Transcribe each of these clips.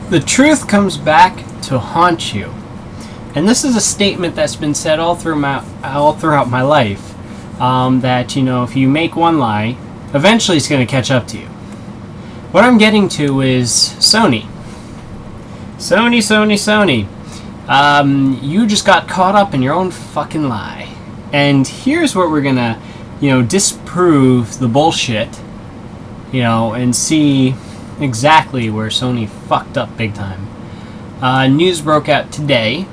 The truth comes back to haunt you. And this is a statement that's been said all throughout my life. That, if you make one lie, eventually it's going to catch up to you. What I'm getting to is Sony. Sony. You just got caught up in your own fucking lie. And here's where we're going to, disprove the bullshit, and see exactly where Sony fucked up big time. News broke out today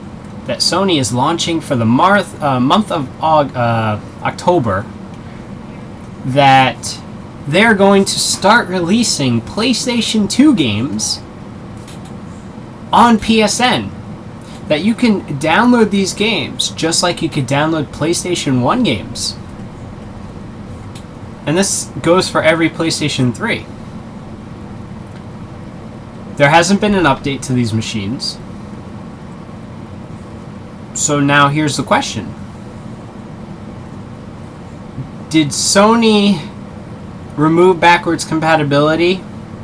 that Sony is launching for the month of October that they're going to start releasing PlayStation 2 games on PSN. That you can download these games just like you could download PlayStation 1 games. And this goes for every PlayStation 3. There hasn't been an update to these machines. So now here's the question. Did Sony remove backwards compatibility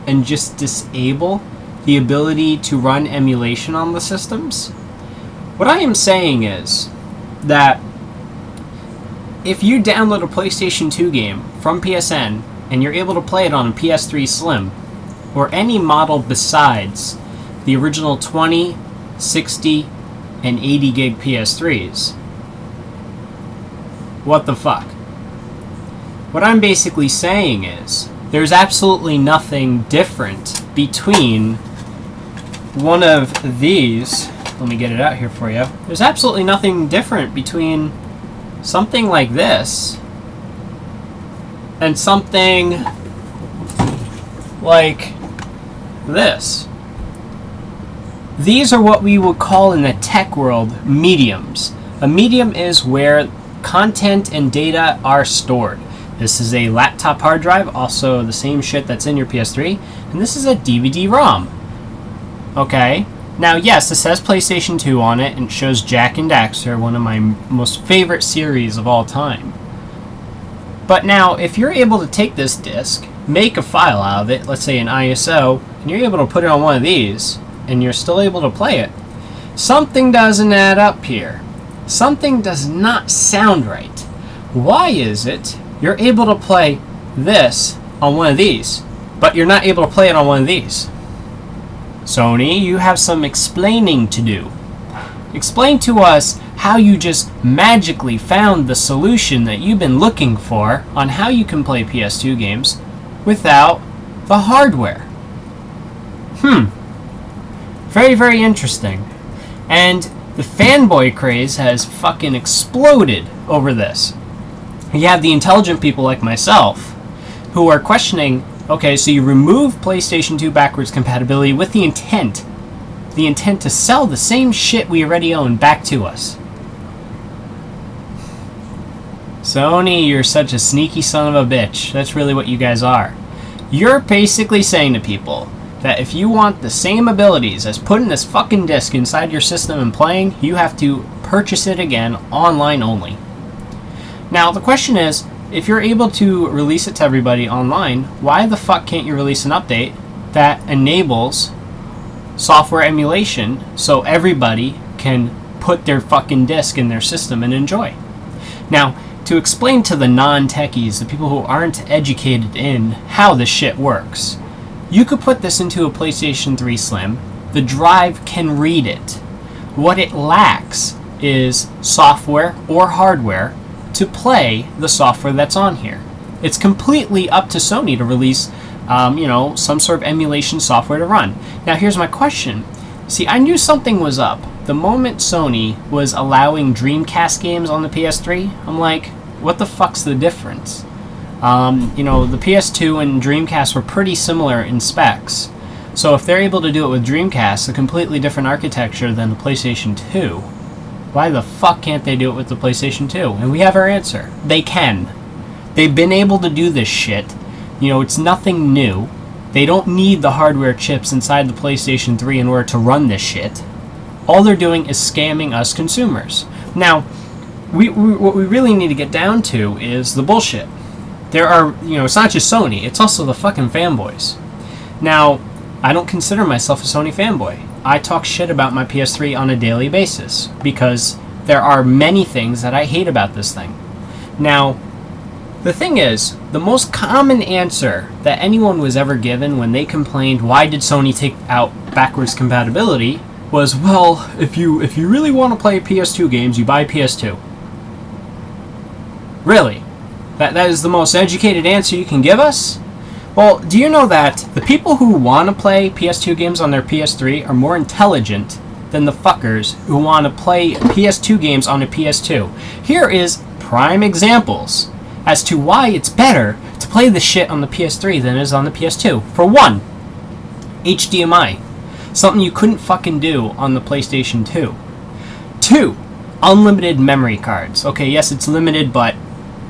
and just disable the ability to run emulation on the systems? What I am saying is that if you download a PlayStation 2 game from PSN and you're able to play it on a PS3 Slim or any model besides the original 20, 60, and 80 gig PS3s, what the fuck? What I'm basically saying is there's absolutely nothing different between one of these. Let me get it out here for you. There's absolutely nothing different between something like this and something like this. These are what we would call in the tech world mediums. A medium is where content and data are stored. This is a laptop hard drive, also the same shit that's in your PS3, and this is a DVD-ROM. Okay? Now, yes, this has PlayStation 2 on it, and it shows Jak and Daxter, one of my most favorite series of all time. But now, if you're able to take this disc, make a file out of it, let's say an ISO, and you're able to put it on one of these, and you're still able to play it, something doesn't add up here. Something does not sound right. Why is it you're able to play this on one of these, but you're not able to play it on one of these? Sony, you have some explaining to do. Explain to us how you just magically found the solution that you've been looking for on how you can play PS2 games without the hardware. Very, very interesting. And the fanboy craze has fucking exploded over this. You have the intelligent people like myself who are questioning, okay, so you remove PlayStation 2 backwards compatibility with the intent to sell the same shit we already own back to us. Sony, you're such a sneaky son of a bitch. That's really what you guys are. You're basically saying to people that if you want the same abilities as putting this fucking disc inside your system and playing, you have to purchase it again online only. Now, the question is, if you're able to release it to everybody online, why the fuck can't you release an update that enables software emulation so everybody can put their fucking disc in their system and enjoy? Now, to explain to the non-techies, the people who aren't educated in how this shit works, you could put this into a PlayStation 3 Slim. The drive can read it. What it lacks is software or hardware to play the software that's on here. It's completely up to Sony to release, some sort of emulation software to run. Now, here's my question. See, I knew something was up. The moment Sony was allowing Dreamcast games on the PS3, I'm like, what the fuck's the difference? The PS2 and Dreamcast were pretty similar in specs. So if they're able to do it with Dreamcast, a completely different architecture than the PlayStation 2, why the fuck can't they do it with the PlayStation 2? And we have our answer. They can. They've been able to do this shit. It's nothing new. They don't need the hardware chips inside the PlayStation 3 in order to run this shit. All they're doing is scamming us consumers. Now, what we really need to get down to is the bullshit. There are, it's not just Sony, it's also the fucking fanboys. Now, I don't consider myself a Sony fanboy. I talk shit about my PS3 on a daily basis because there are many things that I hate about this thing. Now, the thing is, the most common answer that anyone was ever given when they complained, why did Sony take out backwards compatibility, was, well, if you really want to play PS2 games, you buy PS2. Really? That is the most educated answer you can give us? Well, do you know that the people who want to play PS2 games on their PS3 are more intelligent than the fuckers who want to play PS2 games on a PS2? Here is prime examples as to why it's better to play the shit on the PS3 than it is on the PS2. For one, HDMI. Something you couldn't fucking do on the PlayStation 2. 2, unlimited memory cards. Okay, yes, it's limited, but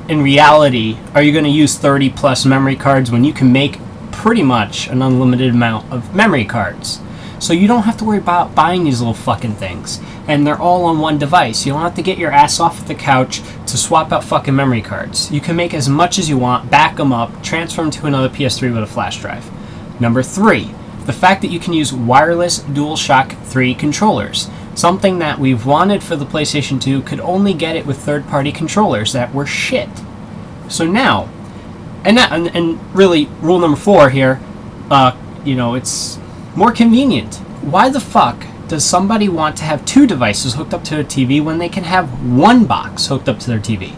in reality, are you going to use 30 plus memory cards when you can make pretty much an unlimited amount of memory cards? So you don't have to worry about buying these little fucking things. And they're all on one device. You don't have to get your ass off the couch to swap out fucking memory cards. You can make as much as you want, back them up, transfer them to another PS3 with a flash drive. Number 3, the fact that you can use wireless DualShock 3 controllers. Something that we've wanted for the PlayStation 2, could only get it with third-party controllers that were shit. So now, and really, rule number 4 here, it's more convenient. Why the fuck does somebody want to have 2 devices hooked up to a TV when they can have 1 box hooked up to their TV?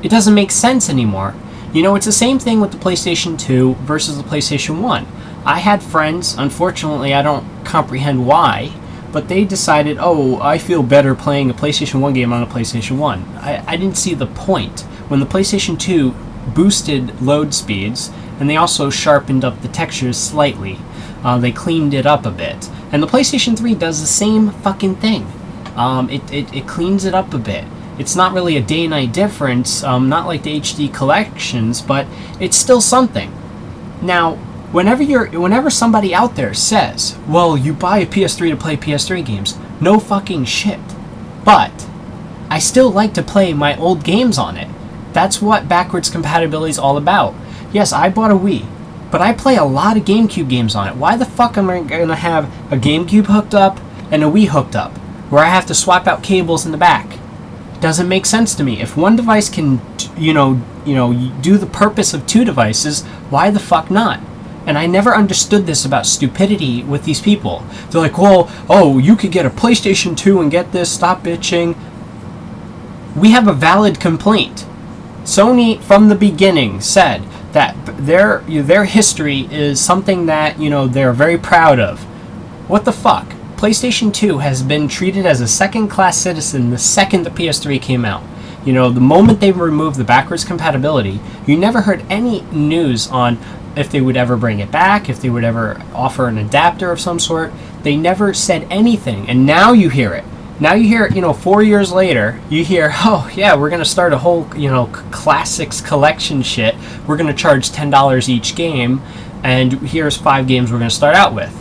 It doesn't make sense anymore. It's the same thing with the PlayStation 2 versus the PlayStation 1. I had friends, unfortunately I don't comprehend why, but they decided, oh, I feel better playing a PlayStation 1 game on a PlayStation 1. I didn't see the point. When the PlayStation 2 boosted load speeds, and they also sharpened up the textures slightly, they cleaned it up a bit. And the PlayStation 3 does the same fucking thing. It cleans it up a bit. It's not really a day and night difference, not like the HD collections, but it's still something. Now, whenever somebody out there says, well, you buy a PS3 to play PS3 games, no fucking shit. But I still like to play my old games on it. That's what backwards compatibility is all about. Yes, I bought a Wii, but I play a lot of GameCube games on it. Why the fuck am I going to have a GameCube hooked up and a Wii hooked up, where I have to swap out cables in the back? It doesn't make sense to me. If one device can, do the purpose of 2 devices, why the fuck not? And I never understood this about stupidity with these people. They're like, well, oh, you could get a PlayStation 2 and get this, stop bitching. We have a valid complaint. Sony, from the beginning, said that their history is something that, they're very proud of. What the fuck? PlayStation 2 has been treated as a second-class citizen the second the PS3 came out. The moment they removed the backwards compatibility, you never heard any news on if they would ever bring it back, if they would ever offer an adapter of some sort. They never said anything, and now you hear it. Now you hear it, 4 years later, you hear, oh yeah, we're going to start a whole, classics collection shit. We're going to charge $10 each game, and here's 5 games we're going to start out with.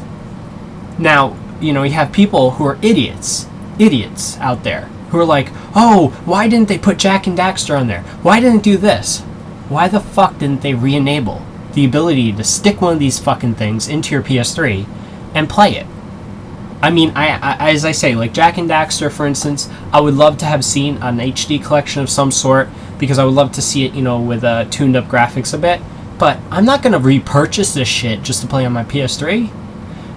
Now, you have people who are idiots out there, who are like, oh, why didn't they put Jak and Daxter on there? Why didn't they do this? Why the fuck didn't they re-enable the ability to stick one of these fucking things into your PS3 and play it? I mean, as I say, like Jak and Daxter, for instance, I would love to have seen an HD collection of some sort, because I would love to see it, with tuned up graphics a bit. But I'm not going to repurchase this shit just to play on my PS3.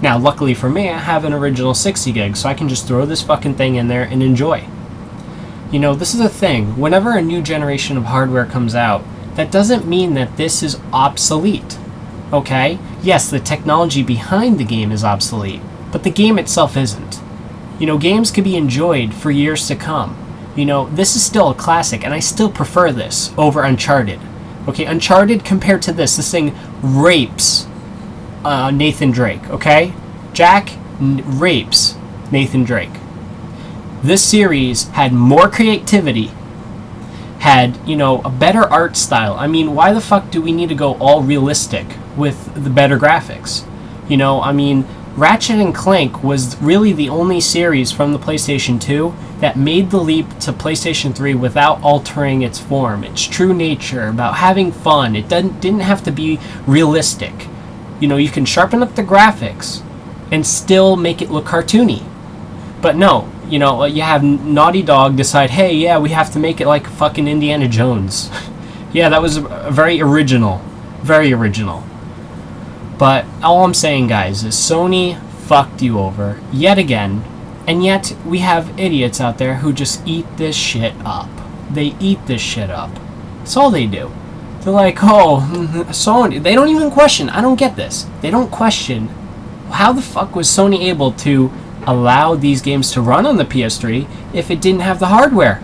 Now, luckily for me, I have an original 60 gig, so I can just throw this fucking thing in there and enjoy. This is a thing. Whenever a new generation of hardware comes out, that doesn't mean that this is obsolete. Okay? Yes, the technology behind the game is obsolete, but the game itself isn't. Games could be enjoyed for years to come. This is still a classic, and I still prefer this over Uncharted. Okay, Uncharted compared to this thing rapes Nathan Drake, okay? Jak rapes Nathan Drake. This series had more creativity, had, a better art style. I mean, why the fuck do we need to go all realistic with the better graphics? Ratchet and Clank was really the only series from the PlayStation 2 that made the leap to PlayStation 3 without altering its form, its true nature, about having fun. It didn't have to be realistic. You know, you can sharpen up the graphics and still make it look cartoony. But no, you know, you have Naughty Dog decide, hey, yeah, we have to make it like fucking Indiana Jones. Yeah, that was very original. Very original. But all I'm saying, guys, is Sony fucked you over yet again. And yet, we have idiots out there who just eat this shit up. They eat this shit up. That's all they do. They're like, oh, Sony. They don't even question. I don't get this. They don't question how the fuck was Sony able to allow these games to run on the PS3 if it didn't have the hardware.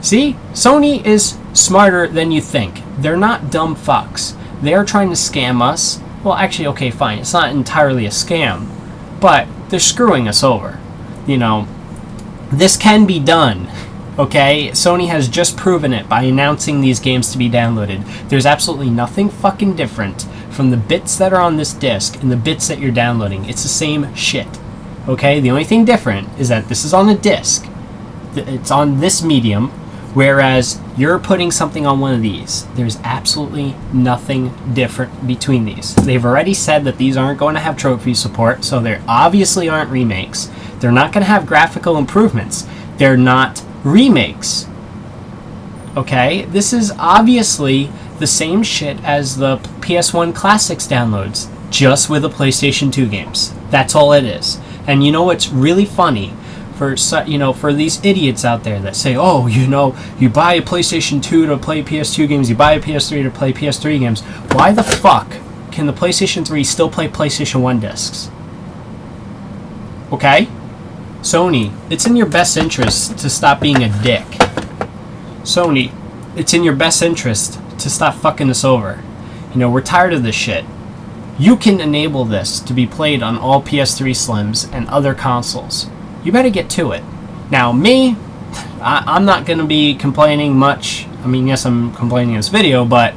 See? Sony is smarter than you think. They're not dumb fucks. They're trying to scam us. Well, actually, okay, fine. It's not entirely a scam. But they're screwing us over. You know, this can be done. Okay? Sony has just proven it by announcing these games to be downloaded. There's absolutely nothing fucking different from the bits that are on this disc and the bits that you're downloading. It's the same shit. Okay? The only thing different is that this is on a disc. It's on this medium, whereas you're putting something on one of these. There's absolutely nothing different between these. They've already said that these aren't going to have trophy support, so they obviously aren't remakes. They're not going to have graphical improvements. They're not remakes. Okay? This is obviously the same shit as the PS1 Classics downloads, just with the PlayStation 2 games. That's all it is. And you know what's really funny? For these idiots out there that say, oh, you know, you buy a PlayStation 2 to play PS2 games, you buy a PS3 to play PS3 games, why the fuck can the PlayStation 3 still play PlayStation 1 discs? Okay? Sony, it's in your best interest to stop being a dick. Sony, it's in your best interest to stop fucking us over. You know, we're tired of this shit. You can enable this to be played on all PS3 Slims and other consoles. You better get to it. Now, me, I'm not going to be complaining much. I mean, yes, I'm complaining in this video, but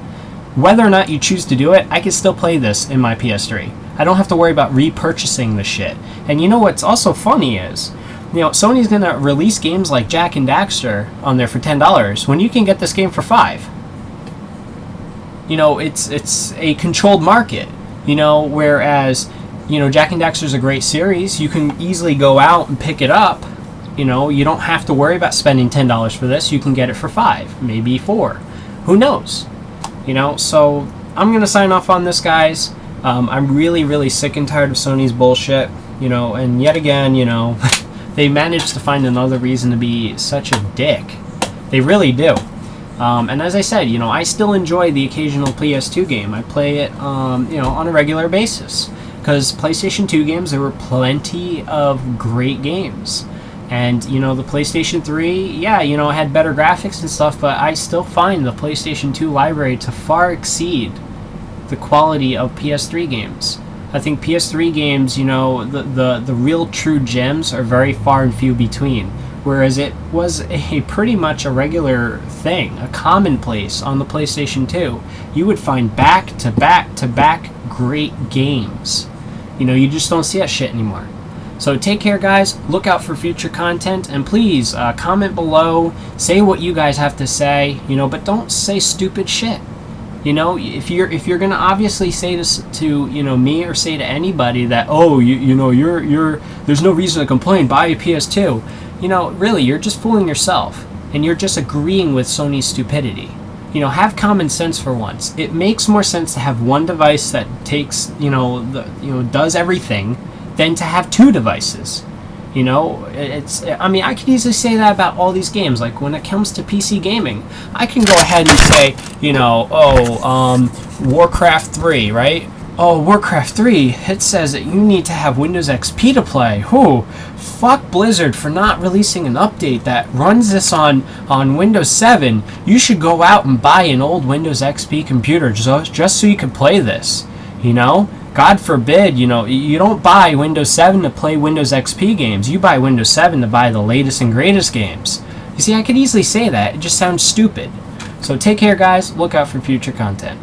whether or not you choose to do it, I can still play this in my PS3. I don't have to worry about repurchasing the shit. And you know what's also funny is, you know, Sony's going to release games like Jak and Daxter on there for $10 when you can get this game for $5. You know, it's a controlled market, you know, whereas, you know, Jak and Daxter's a great series. You can easily go out and pick it up. You know, you don't have to worry about spending $10 for this. You can get it for $5, maybe $4. Who knows? You know, so I'm going to sign off on this, guys. I'm really, really sick and tired of Sony's bullshit. You know, and yet again, you know, they managed to find another reason to be such a dick. They really do. And as I said, you know, I still enjoy the occasional PS2 game. I play it, you know, on a regular basis. Because PlayStation 2 games, there were plenty of great games. And, you know, the PlayStation 3, yeah, you know, it had better graphics and stuff, but I still find the PlayStation 2 library to far exceed the quality of PS3 games. I think PS3 games, you know, the real true gems are very far and few between. Whereas it was a pretty much a regular thing, a commonplace on the PlayStation 2. You would find back-to-back-to-back great games. You know, you just don't see that shit anymore. So take care, guys. Look out for future content, and please comment below. Say what you guys have to say. You know, but don't say stupid shit. You know, if you're gonna obviously say this to, you know, me or say to anybody that, oh, you know, you're there's no reason to complain. Buy a PS2. You know, really, you're just fooling yourself, and you're just agreeing with Sony's stupidity. You know, have common sense for once. It makes more sense to have one device that takes, does everything, than to have two devices. You know, I mean, I could easily say that about all these games. Like, when it comes to PC gaming, I can go ahead and say, you know, Warcraft 3, right? Oh, Warcraft 3, it says that you need to have Windows XP to play. Whew. Fuck Blizzard for not releasing an update that runs this on Windows 7. You should go out and buy an old Windows XP computer just so you can play this. You know? God forbid, you know, you don't buy Windows 7 to play Windows XP games. You buy Windows 7 to buy the latest and greatest games. You see, I could easily say that. It just sounds stupid. So take care, guys. Look out for future content.